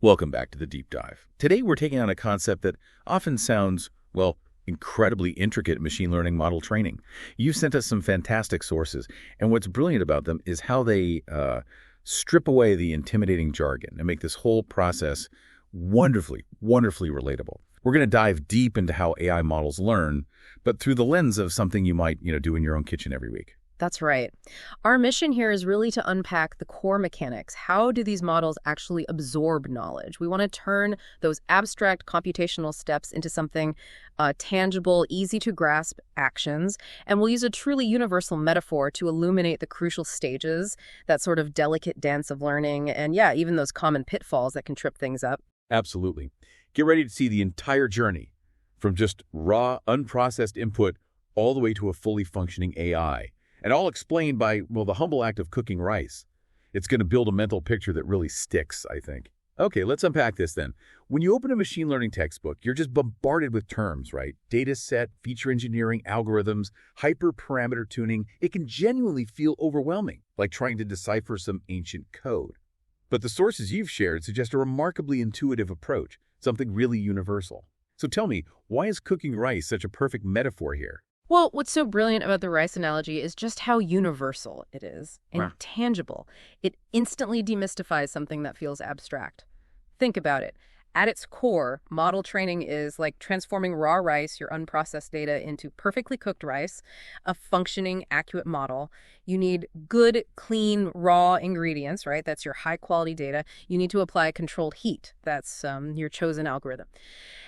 Welcome back to the Deep Dive. Today we're taking on a concept that often sounds, well, incredibly intricate machine learning model training. You've sent us some fantastic sources, and what's brilliant about them is how they strip away the intimidating jargon and make this whole process wonderfully relatable. We're going to dive deep into how AI models learn, but through the lens of something you might, do in your own kitchen every week. That's right. Our mission here is really to unpack the core mechanics. How do these models actually absorb knowledge? We want to turn those abstract computational steps into something tangible, easy to grasp actions, and we'll use a truly universal metaphor to illuminate the crucial stages, that sort of delicate dance of learning, and yeah, even those common pitfalls that can trip things up. Absolutely. Get ready to see the entire journey, from just raw, unprocessed input all the way to a fully functioning AI. And all explained by, well, the humble act of cooking rice. It's going to build a mental picture that really sticks, I think. Okay, let's unpack this then. When you open a machine learning textbook, you're just bombarded with terms, right? Data set, feature engineering, algorithms, hyperparameter tuning. It can genuinely feel overwhelming, like trying to decipher some ancient code. But the sources you've shared suggest a remarkably intuitive approach, something really universal. So tell me, why is cooking rice such a perfect metaphor here? Well, what's so brilliant about the rice analogy is just how universal it is and Wow. tangible. It instantly demystifies something that feels abstract. Think about it. At its core, model training is like transforming raw rice, your unprocessed data, into perfectly cooked rice, a functioning, accurate model. You need good, clean, raw ingredients, right? That's your high-quality data. You need to apply controlled heat. That's your chosen algorithm.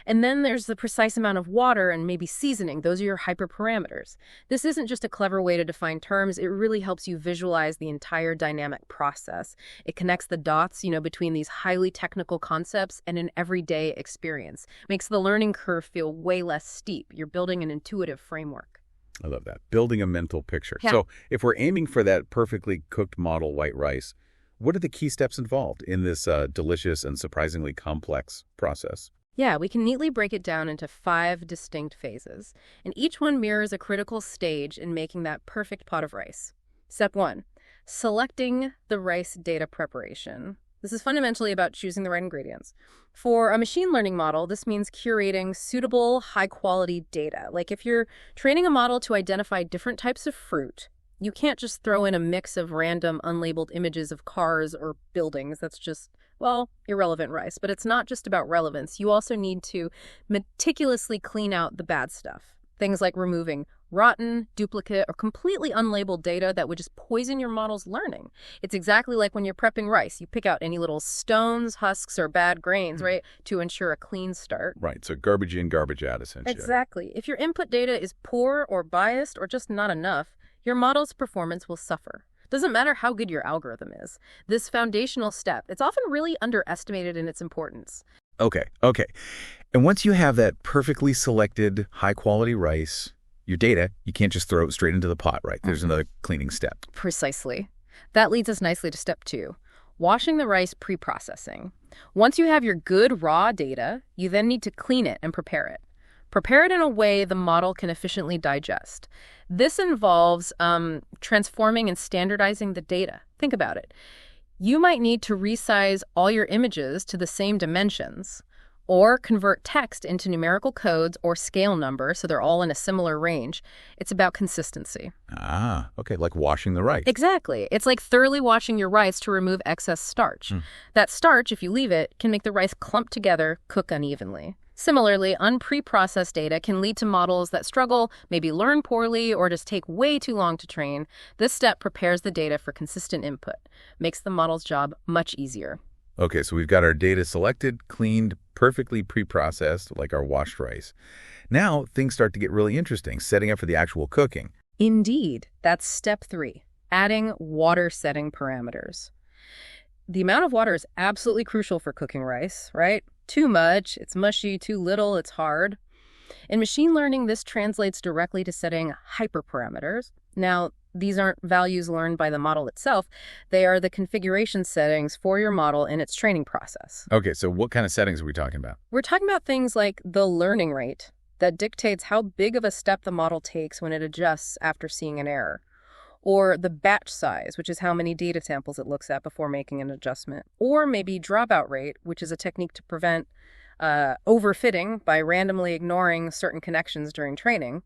And then there's the precise amount of water and maybe seasoning. Those are your hyperparameters. This isn't just a clever way to define terms. It really helps you visualize the entire dynamic process. It connects the dots, between these highly technical concepts and an everyday experience. Makes the learning curve feel way less steep. You're building an intuitive framework. I love that. Building a mental picture. Yeah. So if we're aiming for that perfectly cooked model white rice, what are the key steps involved in this delicious and surprisingly complex process? Yeah, we can neatly break it down into 5 distinct phases, and each one mirrors a critical stage in making that perfect pot of rice. Step 1, selecting the rice data preparation. This is fundamentally about choosing the right ingredients. For a machine learning model, this means curating suitable, high-quality data. Like if you're training a model to identify different types of fruit, you can't just throw in a mix of random, unlabeled images of cars or buildings. That's just, well, irrelevant rice. But it's not just about relevance. You also need to meticulously clean out the bad stuff. Things like removing rotten, duplicate, or completely unlabeled data that would just poison your model's learning. It's exactly like when you're prepping rice. You pick out any little stones, husks, or bad grains, right, to ensure a clean start. Right, so garbage in, garbage out, essentially. Exactly. If your input data is poor or biased or just not enough, your model's performance will suffer. Doesn't matter how good your algorithm is. This foundational step, it's often really underestimated in its importance. Okay. And once you have that perfectly selected, high-quality rice, your data, you can't just throw it straight into the pot, right? There's another cleaning step. Precisely. That leads us nicely to step 2, washing the rice pre-processing. Once you have your good raw data, you then need to clean it and prepare it. Prepare it in a way the model can efficiently digest. This involves transforming and standardizing the data. Think about it. You might need to resize all your images to the same dimensions, or convert text into numerical codes or scale numbers so they're all in a similar range. It's about consistency. Ah, okay, like washing the rice. Exactly. It's like thoroughly washing your rice to remove excess starch. That starch, if you leave it, can make the rice clump together, cook unevenly. Similarly, unpreprocessed data can lead to models that struggle, maybe learn poorly, or just take way too long to train. This step prepares the data for consistent input, makes the model's job much easier. Okay, so we've got our data selected, cleaned, perfectly pre-processed, like our washed rice. Now, things start to get really interesting, setting up for the actual cooking. Indeed, that's step 3, adding water setting parameters. The amount of water is absolutely crucial for cooking rice, right? Too much, it's mushy; too little, it's hard. In machine learning, this translates directly to setting hyperparameters. Now, these aren't values learned by the model itself. They are the configuration settings for your model in its training process. Okay, so what kind of settings are we talking about? We're talking about things like the learning rate that dictates how big of a step the model takes when it adjusts after seeing an error, or the batch size, which is how many data samples it looks at before making an adjustment, or maybe dropout rate, which is a technique to prevent overfitting by randomly ignoring certain connections during training.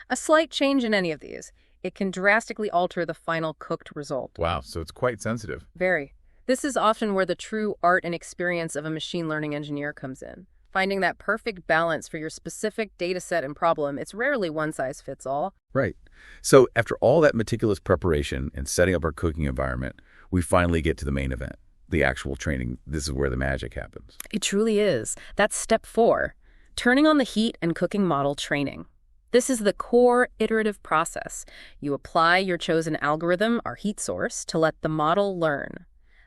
A slight change in any of these, it can drastically alter the final cooked result. Wow, so it's quite sensitive. Very. This is often where the true art and experience of a machine learning engineer comes in. Finding that perfect balance for your specific data set and problem, it's rarely one size fits all. Right. So after all that meticulous preparation and setting up our cooking environment, we finally get to the main event, the actual training. This is where the magic happens. It truly is. That's step 4, turning on the heat and cooking model training. This is the core iterative process. You apply your chosen algorithm, our heat source, to let the model learn.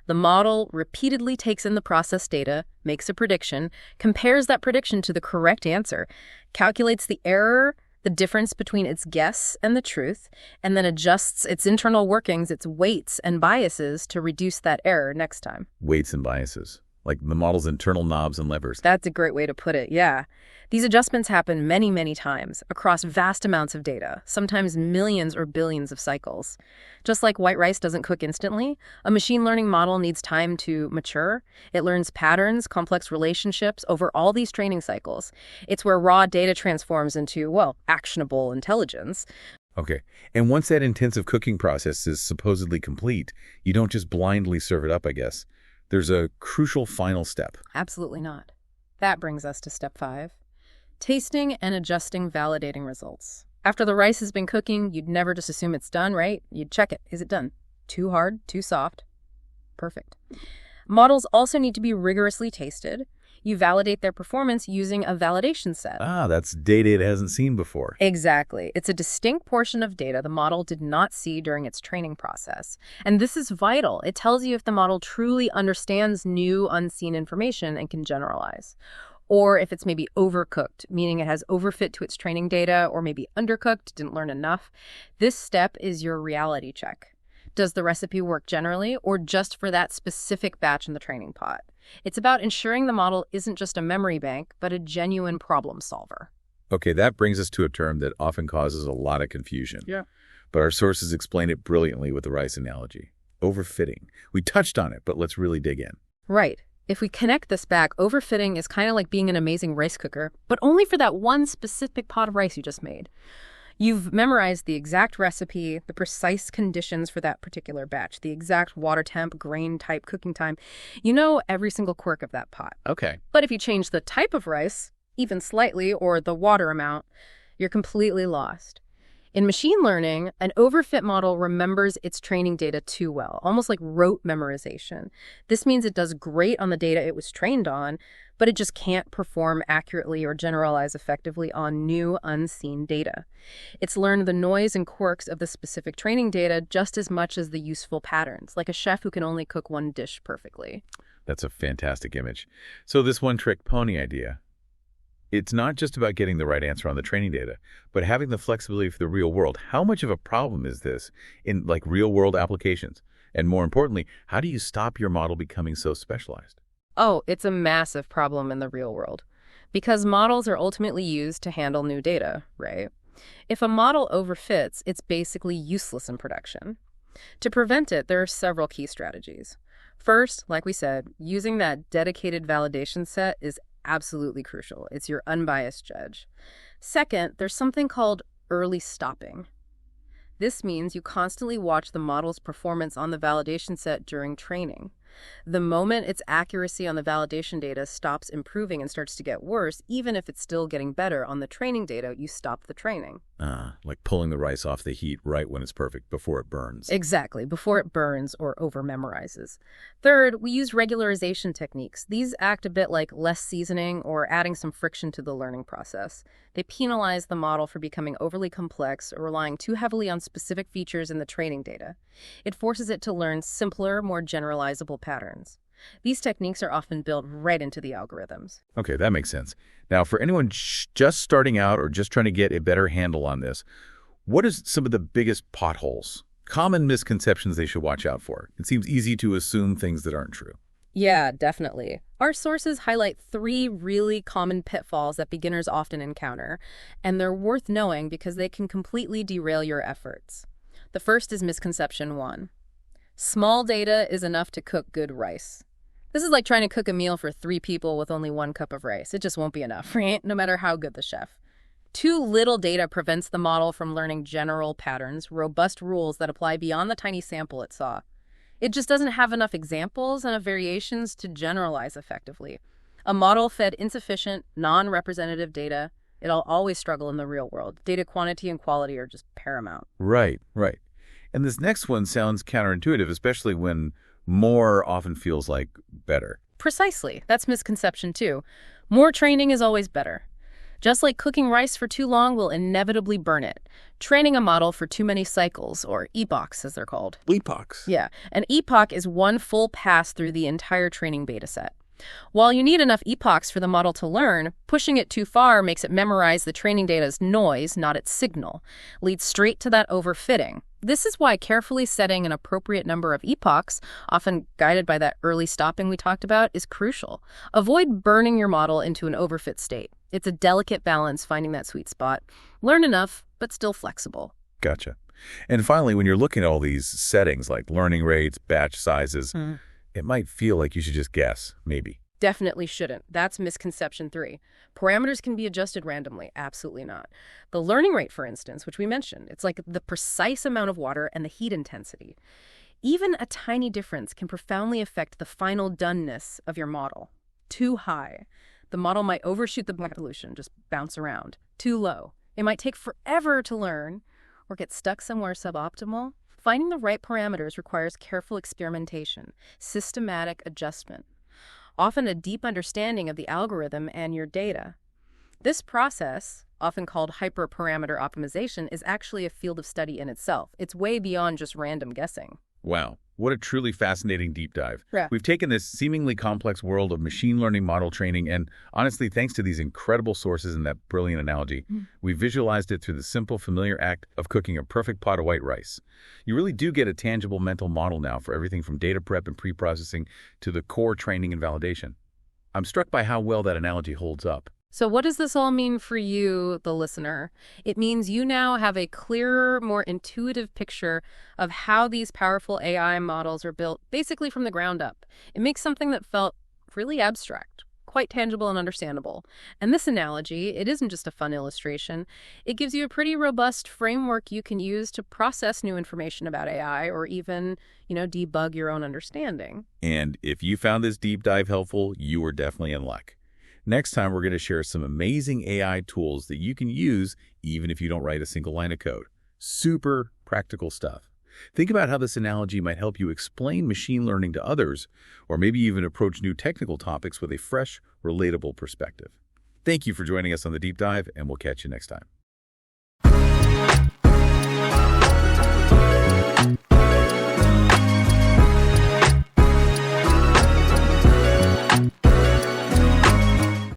The model repeatedly takes in the process data, makes a prediction, compares that prediction to the correct answer, calculates the error, the difference between its guess and the truth, and then adjusts its internal workings, its weights and biases to reduce that error next time. Weights and biases, like the model's internal knobs and levers. That's a great way to put it, yeah. These adjustments happen many, many times across vast amounts of data, sometimes millions or billions of cycles. Just like white rice doesn't cook instantly, a machine learning model needs time to mature. It learns patterns, complex relationships over all these training cycles. It's where raw data transforms into, well, actionable intelligence. Okay. And once that intensive cooking process is supposedly complete, you don't just blindly serve it up, I guess. There's a crucial final step. Absolutely not. That brings us to step 5. Tasting and adjusting validating results. After the rice has been cooking, you'd never just assume it's done, right? You'd check it. Is it done? Too hard? Too soft? Perfect. Models also need to be rigorously tasted. You validate their performance using a validation set. Ah, that's data it hasn't seen before. Exactly. It's a distinct portion of data the model did not see during its training process. And this is vital. It tells you if the model truly understands new, unseen information and can generalize. Or if it's maybe overcooked, meaning it has overfit to its training data, or maybe undercooked, didn't learn enough. This step is your reality check. Does the recipe work generally, or just for that specific batch in the training pot? It's about ensuring the model isn't just a memory bank, but a genuine problem solver. Okay, that brings us to a term that often causes a lot of confusion. Yeah. But our sources explain it brilliantly with the rice analogy. Overfitting. We touched on it, but let's really dig in. Right. If we connect this back, overfitting is kind of like being an amazing rice cooker, but only for that one specific pot of rice you just made. You've memorized the exact recipe, the precise conditions for that particular batch, the exact water temp, grain type, cooking time. You know every single quirk of that pot. Okay. But if you change the type of rice, even slightly, or the water amount, you're completely lost. In machine learning, an overfit model remembers its training data too well, almost like rote memorization. This means it does great on the data it was trained on, but it just can't perform accurately or generalize effectively on new, unseen data. It's learned the noise and quirks of the specific training data just as much as the useful patterns, like a chef who can only cook one dish perfectly. That's a fantastic image. So this one-trick pony idea, it's not just about getting the right answer on the training data, but having the flexibility for the real world. How much of a problem is this in real-world applications? And more importantly, how do you stop your model becoming so specialized? Oh, it's a massive problem in the real world, because models are ultimately used to handle new data, right? If a model overfits, it's basically useless in production. To prevent it, there are several key strategies. First, like we said, using that dedicated validation set is absolutely crucial. It's your unbiased judge. Second, there's something called early stopping. This means you constantly watch the model's performance on the validation set during training. The moment its accuracy on the validation data stops improving and starts to get worse, even if it's still getting better on the training data, you stop the training. Like pulling the rice off the heat right when it's perfect, before it burns. Exactly, before it burns or over-memorizes. Third, we use regularization techniques. These act a bit like less seasoning or adding some friction to the learning process. They penalize the model for becoming overly complex or relying too heavily on specific features in the training data. It forces it to learn simpler, more generalizable patterns. These techniques are often built right into the algorithms. Okay, that makes sense. Now, for anyone just starting out or just trying to get a better handle on this, what are some of the biggest potholes, common misconceptions they should watch out for? It seems easy to assume things that aren't true. Yeah, definitely. Our sources highlight 3 really common pitfalls that beginners often encounter, and they're worth knowing because they can completely derail your efforts. The first is misconception 1. Small data is enough to cook good rice. This is like trying to cook a meal for 3 people with only 1 cup of rice. It just won't be enough, right? No matter how good the chef. Too little data prevents the model from learning general patterns, robust rules that apply beyond the tiny sample it saw. It just doesn't have enough examples and variations to generalize effectively. A model fed insufficient, non-representative data, it'll always struggle in the real world. Data quantity and quality are just paramount. Right. And this next one sounds counterintuitive, especially when more often feels like better. Precisely. That's misconception 2. More training is always better. Just like cooking rice for too long will inevitably burn it. Training a model for too many cycles, or epochs as they're called. Epochs. Yeah, an epoch is one full pass through the entire training beta set. While you need enough epochs for the model to learn, pushing it too far makes it memorize the training data's noise, not its signal, leads straight to that overfitting. This is why carefully setting an appropriate number of epochs, often guided by that early stopping we talked about, is crucial. Avoid burning your model into an overfit state. It's a delicate balance finding that sweet spot. Learn enough, but still flexible. Gotcha. And finally, when you're looking at all these settings like learning rates, batch sizes, it might feel like you should just guess, maybe. Definitely shouldn't. That's misconception 3. Parameters can be adjusted randomly. Absolutely not. The learning rate, for instance, which we mentioned, it's like the precise amount of water and the heat intensity. Even a tiny difference can profoundly affect the final doneness of your model. Too high, the model might overshoot the resolution, just bounce around. Too low, it might take forever to learn or get stuck somewhere suboptimal. Finding the right parameters requires careful experimentation, systematic adjustment, often a deep understanding of the algorithm and your data. This process, often called hyperparameter optimization, is actually a field of study in itself. It's way beyond just random guessing. Wow, what a truly fascinating deep dive. Yeah. We've taken this seemingly complex world of machine learning model training and, honestly, thanks to these incredible sources and that brilliant analogy, we visualized it through the simple, familiar act of cooking a perfect pot of white rice. You really do get a tangible mental model now for everything from data prep and pre-processing to the core training and validation. I'm struck by how well that analogy holds up. So what does this all mean for you, the listener? It means you now have a clearer, more intuitive picture of how these powerful AI models are built, basically from the ground up. It makes something that felt really abstract, quite tangible and understandable. And this analogy, it isn't just a fun illustration. It gives you a pretty robust framework you can use to process new information about AI or even, debug your own understanding. And if you found this deep dive helpful, you were definitely in luck. Next time, we're going to share some amazing AI tools that you can use even if you don't write a single line of code. Super practical stuff. Think about how this analogy might help you explain machine learning to others, or maybe even approach new technical topics with a fresh, relatable perspective. Thank you for joining us on the Deep Dive, and we'll catch you next time.